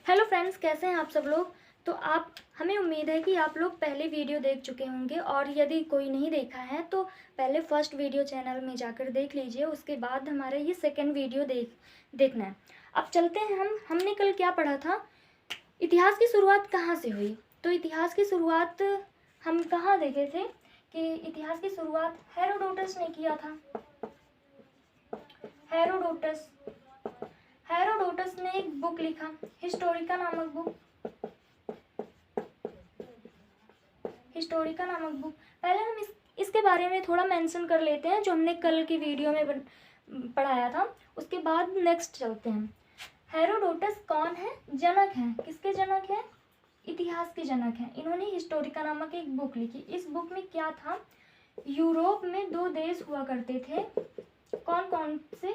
Hello friends, कैसे हैं आप सब लोग। तो आप हमें उम्मीद है कि आप लोग पहले वीडियो देख चुके होंगे, और यदि कोई नहीं देखा है तो पहले फर्स्ट वीडियो चैनल में जाकर देख लीजिए। उसके बाद हमारा ये सेकंड वीडियो देखना है। अब चलते हैं। हमने कल क्या पढ़ा था, इतिहास की शुरुआत कहाँ से हुई। तो इतिहास की शुरुआत हम कहाँ देखे थे कि इतिहास की शुरुआत हेरोडोटस ने किया था। हेरोडोटस ने एक बुक लिखा, हिस्टोरिका नामक बुक। पहले हम इसके बारे में थोड़ा मेंशन कर लेते हैं, जो हमने कल की वीडियो में पढ़ाया था। उसके बाद नेक्स्ट चलते हैं। हेरोडोटस कौन है? जनक हैं। किसके जनक हैं? इतिहास के जनक हैं। इन्होंने हिस्टोरिका नामक एक बुक लिखी। इस बुक में क्या था, यूरोप में दो देश हुआ करते थे। कौन कौन से?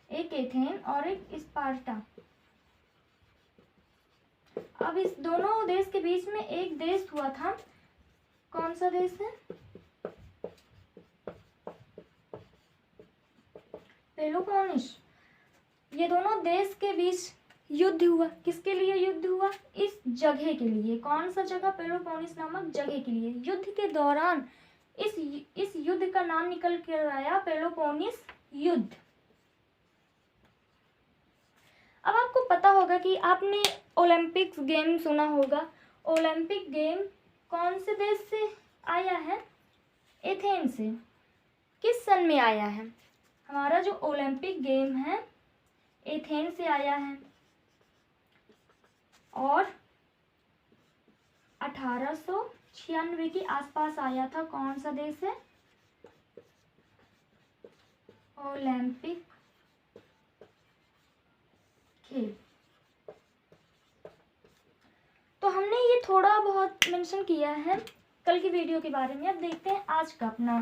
एक एथेन और एक स्पार्टा। अब इस दोनों देश के बीच में एक देश हुआ था। कौन सा देश है? पेलोपोनेस। ये दोनों देश के बीच युद्ध हुआ। किसके लिए युद्ध हुआ? इस जगह के लिए। कौन सा जगह? पेलोपोनेस नामक जगह के लिए। युद्ध के दौरान इस युद्ध का नाम निकल कर आया पेलोपोनेस युद्ध। अब आपको पता होगा कि आपने ओलंपिक्स गेम सुना होगा। ओलंपिक गेम कौन से देश से आया है? एथेन से। किस सन में आया है? हमारा जो ओलंपिक गेम है एथेन से आया है, और 1896 के आसपास आया था। कौन सा देश है? ओलंपिक खेल। तो हमने ये थोड़ा बहुत मेंशन किया है कल की वीडियो के बारे में। अब देखते हैं आज का अपना।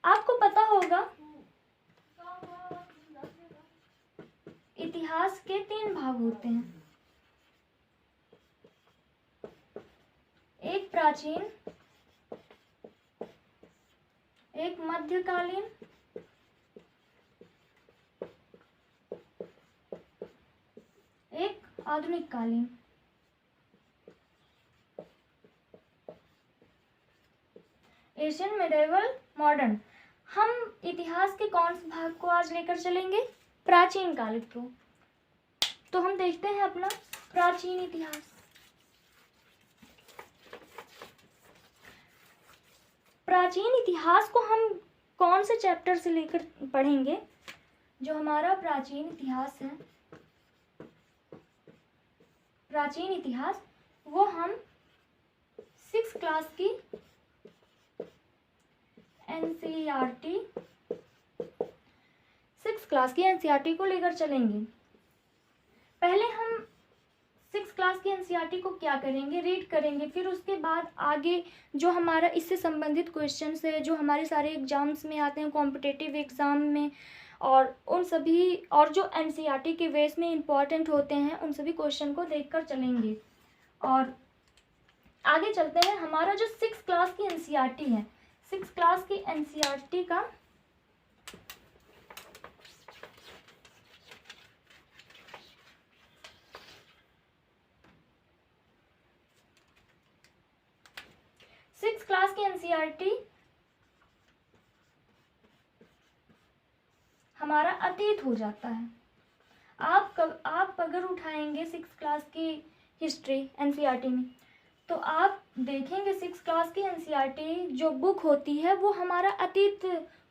आपको पता होगा इतिहास के 3 भाग होते हैं। एक प्राचीन, एक मध्यकालीन, एक आधुनिक कालीन। Asian, medieval, modern. हम इतिहास के कौन से भाग को आज लेकर चलेंगे? प्राचीन काल को। तो हम देखते हैं अपना प्राचीन इतिहास। प्राचीन इतिहास को हम कौन से चैप्टर से लेकर पढ़ेंगे? जो हमारा प्राचीन इतिहास है, प्राचीन इतिहास, वो हम 6th क्लास की एनसीईआरटी 6th क्लास की एनसीईआरटी को लेकर चलेंगे। पहले हम 6th क्लास की एनसीईआरटी को क्या करेंगे? रीड करेंगे। फिर उसके बाद आगे जो हमारा इससे संबंधित क्वेश्चंस है, जो हमारे सारे एग्जाम्स में आते हैं, कॉम्पिटिटिव एग्ज़ाम में, और उन सभी, और जो एनसीईआरटी के बेस में इम्पॉर्टेंट होते हैं, उन सभी क्वेश्चन को देखकर चलेंगे। और आगे चलते हैं। हमारा जो 6th क्लास की एनसीईआरटी है, 6th क्लास की एनसीईआरटी का हमारा अतीत हो जाता है। आप अगर उठाएंगे 6th क्लास की हिस्ट्री एनसीईआरटी में, तो आप देखेंगे 6th क्लास की एनसीईआरटी जो बुक होती है वो हमारा अतीत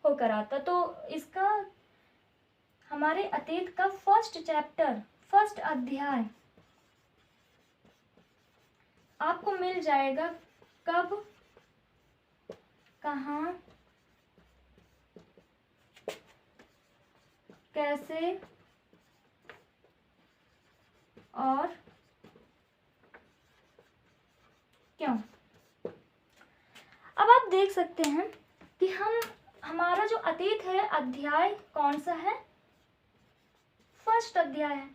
होकर आता। तो इसका हमारे अतीत का फर्स्ट चैप्टर, फर्स्ट अध्याय आपको मिल जाएगा। कब, कहाँ, कैसे और क्यों। अब आप देख सकते हैं कि हमारा जो अतीत है, अध्याय कौन सा है? फर्स्ट अध्याय है।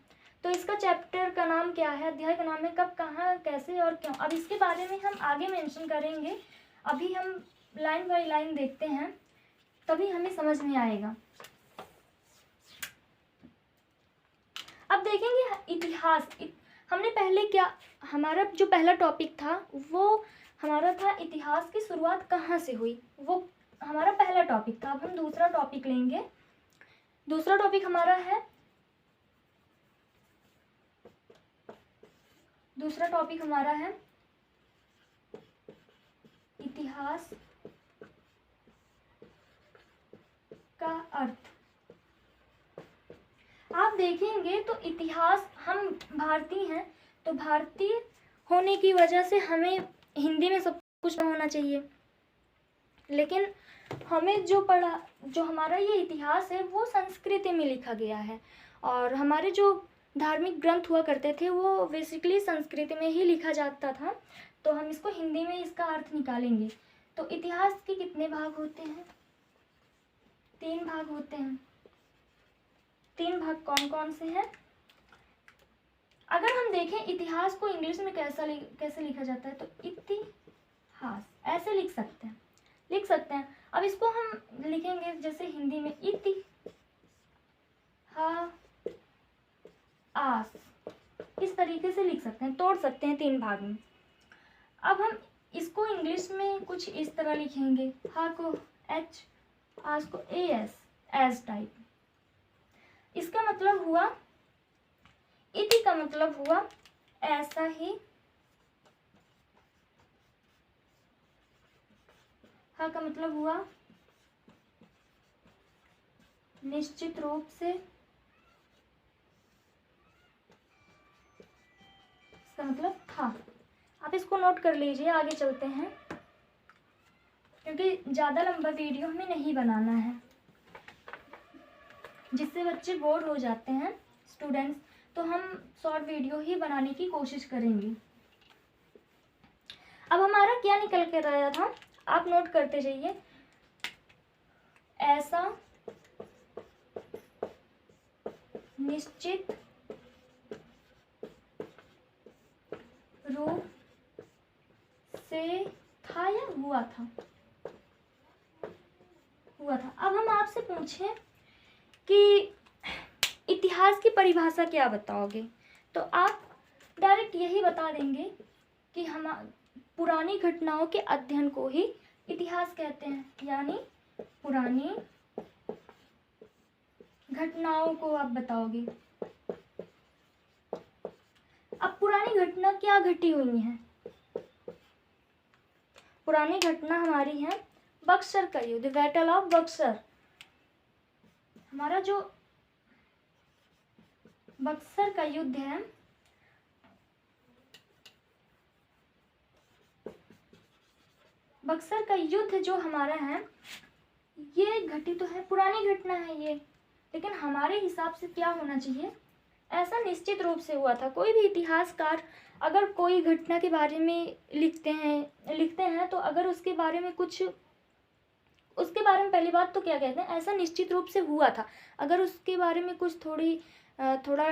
तो इसका चैप्टर का नाम क्या है, अध्याय का नाम है कब, कहाँ, कैसे और क्यों। अब इसके बारे में हम आगे मेंशन करेंगे, अभी हम लाइन बाय लाइन देखते हैं, तभी हमें समझ में आएगा। अब देखेंगे इतिहास। हमने पहले क्या, हमारा जो पहला टॉपिक था वो हमारा था इतिहास की शुरुआत कहाँ से हुई, वो हमारा पहला टॉपिक था। अब हम दूसरा टॉपिक लेंगे। दूसरा टॉपिक हमारा है, दूसरा टॉपिक हमारा है इतिहास का अर्थ। आप देखेंगे तो इतिहास, हम भारतीय हैं तो भारतीय होने की वजह से हमें हिंदी में सब कुछ होना चाहिए, लेकिन हमें जो पढ़ा, जो हमारा ये इतिहास है वो संस्कृत में लिखा गया है, और हमारे जो धार्मिक ग्रंथ हुआ करते थे वो बेसिकली संस्कृत में ही लिखा जाता था। तो हम इसको हिंदी में इसका अर्थ निकालेंगे। तो इतिहास के कितने भाग होते हैं? 3 भाग होते हैं। 3 भाग कौन कौन से हैं? अगर हम देखें इतिहास को इंग्लिश में कैसे लिखा जाता है, तो इतिहास ऐसे लिख सकते हैं। अब इसको हम लिखेंगे जैसे हिंदी में आस, इस तरीके से लिख सकते हैं, तोड़ सकते हैं 3 भाग में। अब हम इसको इंग्लिश में कुछ इस तरह लिखेंगे, हा को एच, आस को एस, एज टाइप। इसका मतलब हुआ, इति का मतलब हुआ ऐसा ही, हा का मतलब हुआ निश्चित रूप से, इसका मतलब था। आप इसको नोट कर लीजिए, आगे चलते हैं, क्योंकि ज़्यादा लंबा वीडियो हमें नहीं बनाना है, जिससे बच्चे बोर हो जाते हैं स्टूडेंट्स, तो हम शॉर्ट वीडियो ही बनाने की कोशिश करेंगे। अब हमारा क्या निकल कर आया था, आप नोट करते जाइए। ऐसा निश्चित रूप से था या हुआ था? अब हम आपसे पूछें कि इतिहास की परिभाषा क्या बताओगे, तो आप डायरेक्ट यही बता देंगे कि हम पुरानी घटनाओं के अध्ययन को ही इतिहास कहते हैं, यानी पुरानी घटनाओं को आप बताओगे। अब पुरानी घटना क्या घटी हुई है? पुरानी घटना हमारी है बक्सर का युद्ध, बैटल ऑफ बक्सर। हमारा जो बक्सर का युद्ध है, बक्सर का युद्ध जो हमारा है, ये घटी तो है, पुरानी घटना है ये, लेकिन हमारे हिसाब से क्या होना चाहिए, ऐसा निश्चित रूप से हुआ था। कोई भी इतिहासकार अगर कोई घटना के बारे में लिखते हैं तो अगर उसके बारे में पहली बात तो क्या कहते हैं, ऐसा निश्चित रूप से हुआ था। अगर उसके बारे में कुछ थोड़ा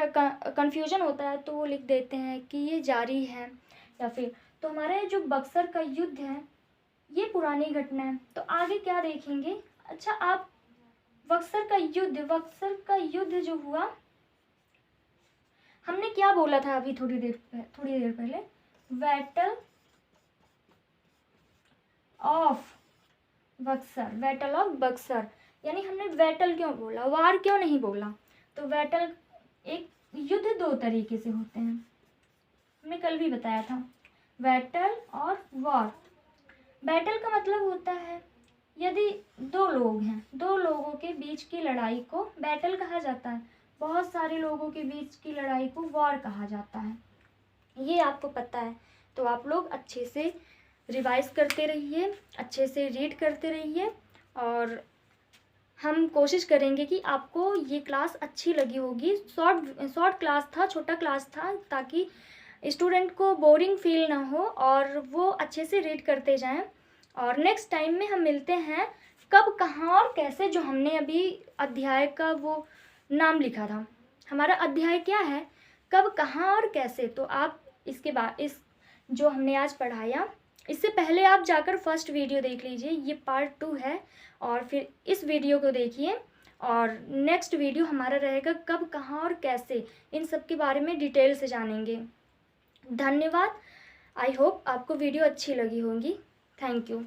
कन्फ्यूजन होता है तो वो लिख देते हैं कि ये जारी है, या फिर, तो हमारा जो बक्सर का युद्ध है ये पुरानी घटना है। तो आगे क्या देखेंगे, अच्छा आप बक्सर का युद्ध जो हुआ, हमने क्या बोला था अभी थोड़ी देर पहले, बैटल ऑफ बक्सर, यानी हमने बैटल क्यों बोला, वार क्यों नहीं बोला? तो बैटल, एक युद्ध 2 तरीके से होते हैं, हमने कल भी बताया था, बैटल और वॉर। बैटल का मतलब होता है यदि 2 लोग हैं, 2 लोगों के बीच की लड़ाई को बैटल कहा जाता है, बहुत सारे लोगों के बीच की लड़ाई को वॉर कहा जाता है। ये आपको पता है, तो आप लोग अच्छे से रिवाइज करते रहिए, अच्छे से रीड करते रहिए, और हम कोशिश करेंगे कि आपको ये क्लास अच्छी लगी होगी। शॉर्ट क्लास था, छोटा क्लास था, ताकि स्टूडेंट को बोरिंग फील ना हो और वो अच्छे से रीड करते जाएं। और नेक्स्ट टाइम में हम मिलते हैं कब, कहाँ और कैसे, जो हमने अभी अध्याय का वो नाम लिखा था। हमारा अध्याय क्या है, कब, कहाँ और कैसे। तो आप इसके बाद इस जो हमने आज पढ़ाया, इससे पहले आप जाकर फर्स्ट वीडियो देख लीजिए, ये पार्ट 2 है, और फिर इस वीडियो को देखिए। और नेक्स्ट वीडियो हमारा रहेगा कब, कहाँ और कैसे, इन सब के बारे में डिटेल से जानेंगे। धन्यवाद। आई होप आपको वीडियो अच्छी लगी होगी। Thank you.